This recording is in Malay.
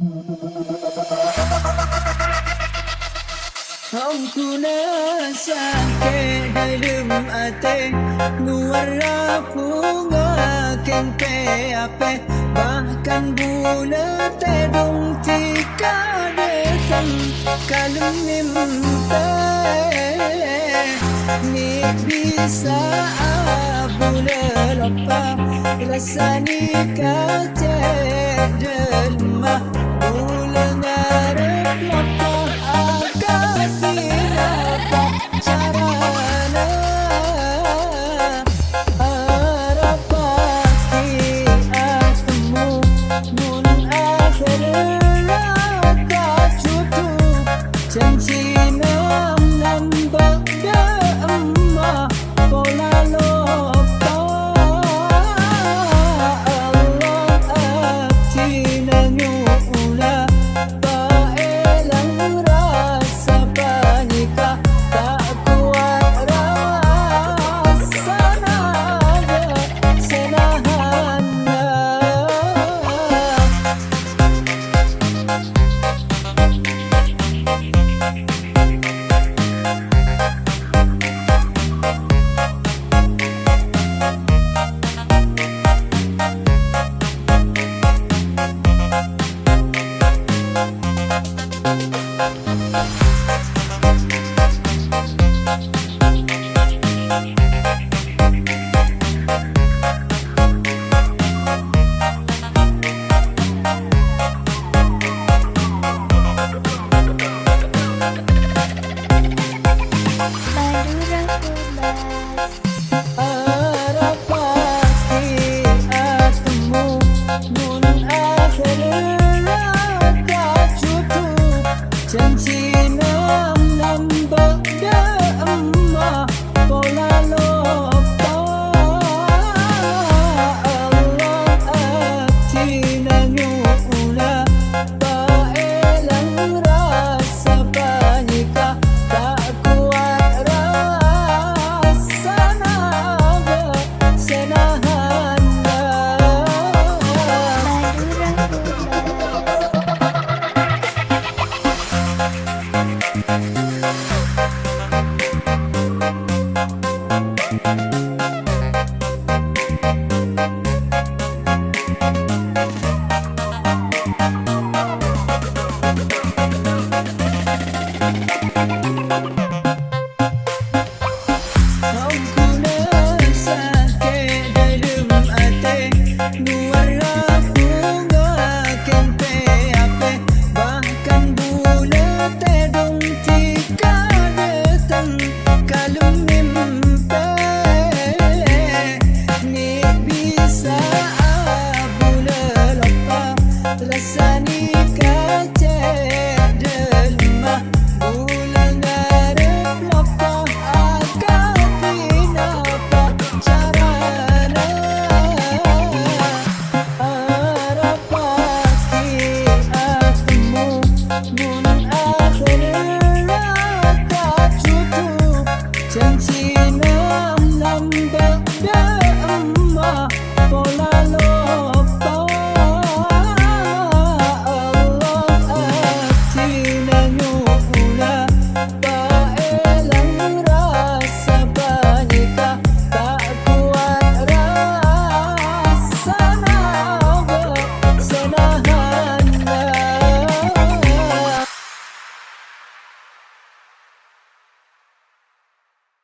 Aku sakit dalam hati, nuara bunga kempe ape, bahkan bulan tedung tika datang kalau mimpi ni bisa bulan apa rasa ni kaca delma bulan ngarep apa agak apa carana harapati atmu mun akhir raka cutu janji nam nambah emak pola lupa Allah abdi nanyula paelang rasa panika tak kuat rasa naga senahana. Harapati atmu mun akhir raka cutu janji nam nambah emak pola lupa Allah abdi nanyula paelang rasa panika tak kuat rasa naga senahana. Aku sakit dalam hati, nuara bunga kempe ape, bahkan bulan tedung tika datang kalau mimpi ni bisa bulan apa rasa ni